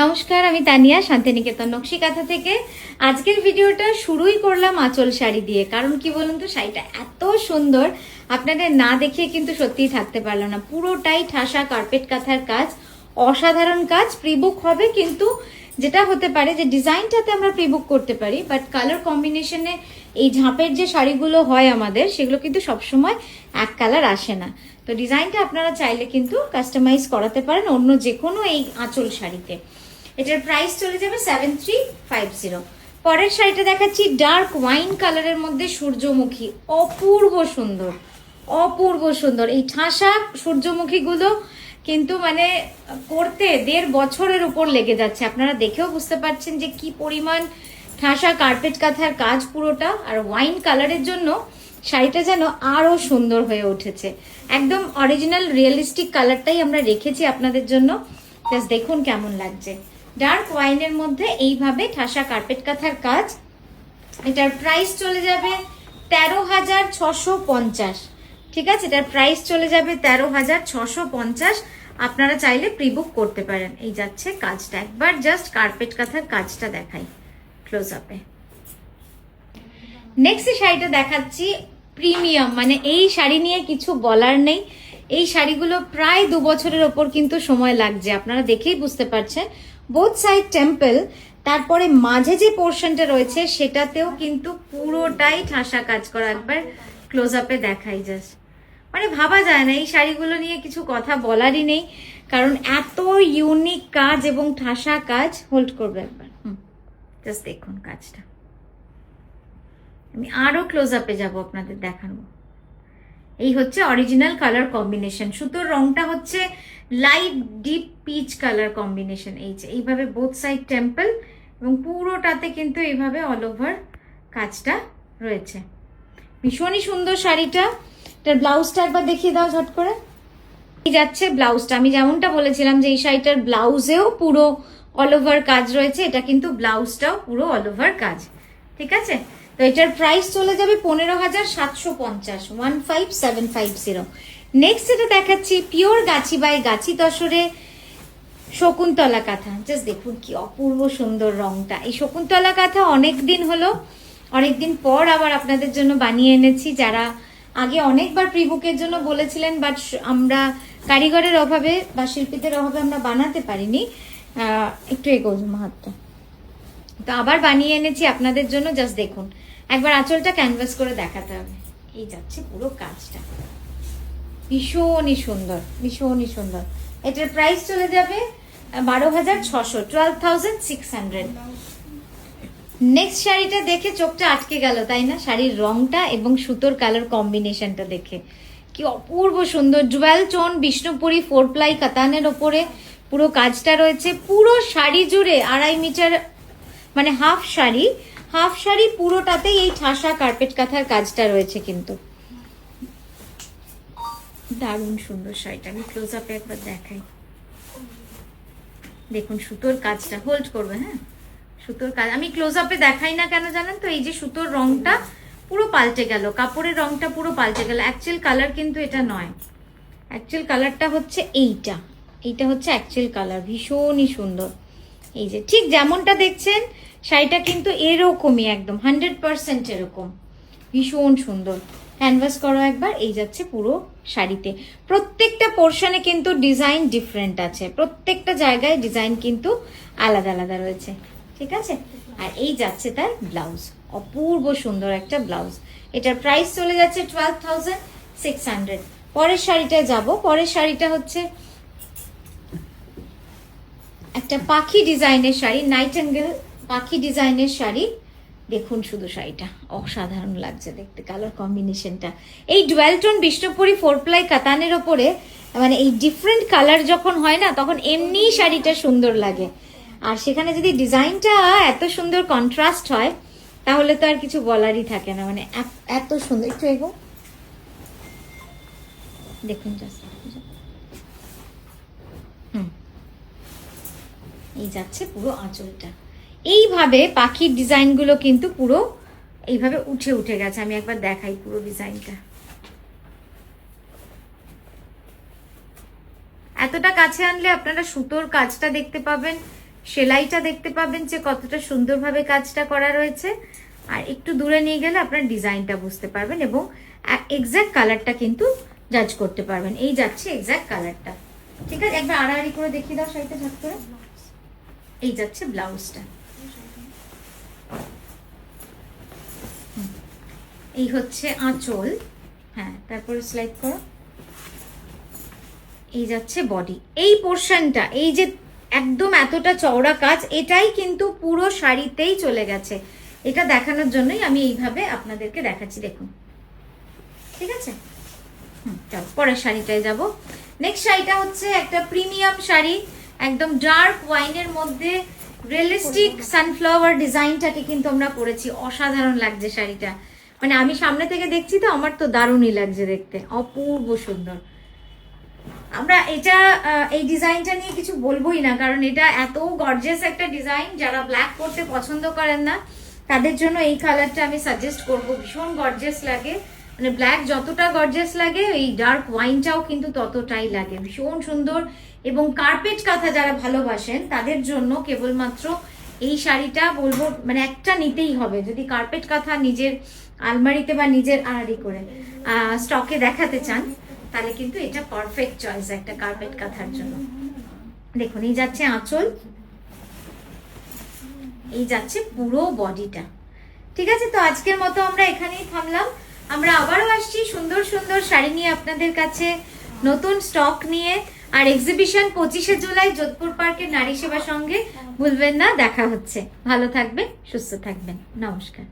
নমস্কার, আমি তানিয়া শান্তিনিকেতন নকশি কাঁথা থেকে। আজকের ভিডিওটা শুরুই করলাম আঁচল শাড়ি দিয়ে। কারণ কি বলুন তো, শাড়িটা এত সুন্দর, আপনাদের না দেখিয়ে কিন্তু সত্যিই থাকতে পারলো না। পুরোটাই ঠাসা কার্পেট কাঁথার কাজ, অসাধারণ কাজ। প্রিবুক হবে, কিন্তু যেটা হতে পারে যে ডিজাইনটাতে আমরা প্রিবুক করতে পারি, বাট কালার কম্বিনেশনে এই ঝাঁপের যে শাড়িগুলো হয় আমাদের, সেগুলো কিন্তু সবসময় এক কালার আসে না। তো ডিজাইনটা আপনারা চাইলে কিন্তু কাস্টমাইজ করাতে পারেন অন্য যে কোনো এই আঁচল শাড়িতে। এটার প্রাইস চলে যাবে 7350। পরের শাড়িটা দেখাচ্ছি ডার্ক ওয়াইন কালারের মধ্যে সূর্যমুখী, অপূর্ব সুন্দর, অপূর্ব সুন্দর। এই ঠাসা সূর্যমুখীগুলো কিন্তু মানে করতে 1.5 বছরের উপর লেগে যাচ্ছে। আপনারা দেখেও বুঝতে পারছেন যে কি পরিমাণ ঠাসা কার্পেট কাঁথার কাজ পুরোটা। আর ওয়াইন কালারের জন্য শাড়িটা যেন আরো সুন্দর হয়ে উঠেছে। একদম অরিজিনাল রিয়েলিস্টিক কালারটাই আমরা রেখেছি আপনাদের জন্য। জাস্ট দেখুন কেমন লাগছে। ডার্ক ওয়াইনের মধ্যে এইভাবে ঠাসা কার্পেট কাঁথার কাজ। এটার প্রাইস চলে যাবে 13,650। ঠিক আছে, এটার প্রাইস চলে যাবে 13,650। আপনারা চাইলে প্রিবুক করতে পারেন। এই যাচ্ছে কাজটা, একবার জাস্ট কার্পেট কাঁথার কাজটা দেখাই ক্লোজ আপে। নেক্সট শাড়িটা দেখাচ্ছি প্রিমিয়াম, মানে এই শাড়ি নিয়ে কিছু বলার নেই। এই শাড়িগুলো প্রায় 2 বছরের ওপর কিন্তু সময় লাগছে, আপনারা দেখেই বুঝতে পারছেন। বোথ সাইড টেম্পল, তারপরে মাঝে যে পোর্শনটা রয়েছে সেটাতেও কিন্তু পুরোটাই ঠাসা কাজ করা। একবার ক্লোজ আপে দেখাই জাস্ট, মানে ভাবা যায় না এই শাড়িগুলো নিয়ে কিছু কথা বলারই নেই, কারণ এত ইউনিক কাজ এবং ঠাসা কাজ। হোল্ড করবে একবার, জাস্ট দেখুন কাজটা। আমি আরো ক্লোজ আপে যাব আপনাদের দেখাবো। এই হচ্ছে অরিজিনাল কালার কম্বিনেশন। সুতোর রংটা হচ্ছে light deep peach colour combination. এই যে এইভাবে বোথ সাইড টেম্পল এবং পুরোটাতে কিন্তু এইভাবে অল ওভার কাজটা রয়েছে। ভীষণই সুন্দর শাড়িটা। এটার ব্লাউজটা একবার দেখিয়ে দাও ঝট করে। এই যাচ্ছে ব্লাউজটা। আমি যেমনটা বলেছিলাম যে এই শাড়িটার ব্লাউজেও পুরো অল ওভার কাজ রয়েছে, এটা কিন্তু ব্লাউজটাও পুরো অল ওভার কাজ। ঠিক আছে, তো এটার প্রাইস চলে যাবে 15,750, 15,750। নেক্সট যেটা দেখাচ্ছি পিওর গাছি বাই গাছি তসরে শকুন্তলা কাঁথা। জাস্ট দেখুন কি অপূর্ব সুন্দর রংটা। এই শকুন্তলা কাঁথা অনেকদিন হলো, অনেকদিন পর আবার আপনাদের জন্য বানিয়ে এনেছি। যারা আগে অনেকবার প্রিবুকের জন্য বলেছিলেন, বাট আমরা কারিগরের অভাবে বা শিল্পীদের অভাবে আমরা বানাতে পারিনি। একটু এগোজ হাতটা, তো আবার বানিয়ে এনেছি আপনাদের জন্য। জাস্ট দেখুন একবার আঁচলটা ক্যানভাস করে দেখাতে হবে। এই যাচ্ছে পুরো কাজটা, ভীষণই সুন্দর, ভীষণই সুন্দর। এটার প্রাইস চলে যাবে 12,600, 12,600। নেক্সট শাড়িটা দেখে চোখটা আটকে গেল, তাই না? শাড়ির রংটা এবং সুতোর কালার কম্বিনেশনটা দেখে কি অপূর্ব সুন্দর। জুয়েল টোন বিষ্ণুপুরি 4 প্লাই কাতানের ওপরে পুরো কাজটা রয়েছে। পুরো শাড়ি জুড়ে 2.5 মিটার, মানে হাফ শাড়ি, হাফ শাড়ি পুরোটাতেই এই ঠাসা কার্পেট কাঁথার কাজটা রয়েছে কিন্তু। দারুণ সুন্দর শাড়িটা। আমি ক্লোজ আপে একবার দেখাই। দেখুন সুতোর কাজটা, হোল্ড করবে। হ্যাঁ, সুতোর কাজ আমি ক্লোজ আপে দেখাই না কেন জানেন তো? এই যে সুতোর রংটা পুরো পাল্টে গেল, কাপড়ের রংটা পুরো পাল্টে গেল। অ্যাকচুয়াল কালার কিন্তু এটা নয়, অ্যাকচুয়াল কালারটা হচ্ছে এইটা। এইটা হচ্ছে অ্যাকচুয়াল কালার। ভীষণই সুন্দর। এই যে ঠিক যেমনটা দেখছেন শাড়িটা কিন্তু এরকমই, একদম 100% এরকম। ভীষণ সুন্দর। ক্যানভাস করো একবার। এই যাচ্ছে পুরো শাড়িতে। প্রত্যেকটা পোর্শনে কিন্তু ডিজাইন ডিফারেন্ট আছে, প্রত্যেকটা জায়গায় ডিজাইন কিন্তু আলাদা আলাদা রয়েছে। ঠিক আছে, আর এই যাচ্ছে তার ব্লাউজ, অপূর্ব সুন্দর একটা ব্লাউজ। এটার প্রাইস চলে যাচ্ছে 12,600। পরের শাড়িটায় যাব। পরের শাড়িটা হচ্ছে একটা পাখি ডিজাইনের শাড়ি, নাইটেঙ্গেল পাখি ডিজাইনের শাড়ি। দেখুন শুধু শাড়িটা অসাধারণ লাগছে দেখতে, কালার কম্বিনেশনটা। এই ডুয়াল টোন বিষ্ণুপুরি 4 প্লাই কাতানের ওপরে, মানে এই ডিফারেন্ট কালার যখন হয় না, তখন এমনি শাড়িটা সুন্দর লাগে। আর সেখানে যদি ডিজাইনটা এত সুন্দর কন্ট্রাস্ট হয়, তাহলে তো আর কিছু বলারই থাকে না। মানে এত সুন্দর। একটু এগো, দেখুন জাস্ট। এই যাচ্ছে পুরো আঁচলটা। এইভাবে পাখির ডিজাইনগুলো কিন্তু পুরো এইভাবে উঠে উঠে গেছে। আমি একবার দেখাই পুরো ডিজাইনটা। এতটা কাছে আনলে আপনারা সুতোর কাজটা দেখতে পাবেন, সেলাইটা দেখতে পাবেন যে কতটা সুন্দরভাবে কাজটা করা রয়েছে। আর একটু দূরে নিয়ে গেলে আপনার ডিজাইনটা বুঝতে পারবেন এবং এক্সাক্ট কালারটা কিন্তু জাজ করতে পারবেন। এই যাচ্ছে এক্সাক্ট কালারটা, ঠিক আছে? একবার আড়াআড়ি করে দেখিয়ে দাও শাড়িটা ঝট করে। এই যাচ্ছে ব্লাউজটা, এই হচ্ছে আঁচল, হ্যাঁ তারপরে স্লাইড করো। এই যাচ্ছে বডি, এই পোর্শনটা, এই যে একদম এতটা চওড়া কাজ, এটাই কিন্তু পুরো শাড়িতেই চলে গেছে। এটা দেখানোর জন্যই আমি এইভাবে আপনাদেরকে দেখাচ্ছি, দেখুন, ঠিক আছে? চলো পরের শাড়িটায় যাব। নেক্সট শাড়িটা হচ্ছে একটা প্রিমিয়াম শাড়ি, একদম ডার্ক ওয়াইনের মধ্যে রিয়েলিস্টিক সানফ্লাওয়ার ডিজাইনটাকে কিন্তু আমরা পরেছি। অসাধারণ লাগছে শাড়িটা, মানে আমি সামনে থেকে দেখছি তো আমার তো দারুণই লাগছে দেখতে, অপূর্ব সুন্দর। আমরা এটা এই ডিজাইনটা নিয়ে কিছু বলবোই না, কারণ এটা এত গর্জিয়াস একটা ডিজাইন, যারা ব্ল্যাক পরতে পছন্দ করেন না তাদের জন্য এই কালারটা আমি সাজেস্ট করব। ভীষণ গর্জিয়াস লাগে, মানে ব্ল্যাক যতটা গর্জিয়াস লাগে এই ডার্ক ওয়াইনটাও কিন্তু ততটাই লাগে, ভীষণ সুন্দর। এবং কার্পেট কাঁথা যারা ভালোবাসেন তাদের জন্য কেবলমাত্র এই শাড়িটা বলবো, মানে একটা নিতেই হবে। যদি কার্পেট কাঁথা নিজের আলমারিতে বা নিজের আড়াআড়ি করে স্টকে দেখাতে চান তাহলে কিন্তু এটা পারফেক্ট চয়েস একটা কার্পেট কাঁথার জন্য। দেখুন এই যাচ্ছে আঁচল, এই যাচ্ছে পুরো বডিটা, ঠিক আছে? তো আজকের মতো আমরা এখানেই থামলাম। আমরা আবারও আসছি সুন্দর সুন্দর শাড়ি নিয়ে আপনাদের কাছে, নতুন স্টক নিয়ে। আর এক্সিবিশন 25শে জুলাই যোধপুর পার্কের নারী সেবা সঙ্গে ভুলবেন না, দেখা হচ্ছে। ভালো থাকবেন, সুস্থ থাকবেন, নমস্কার।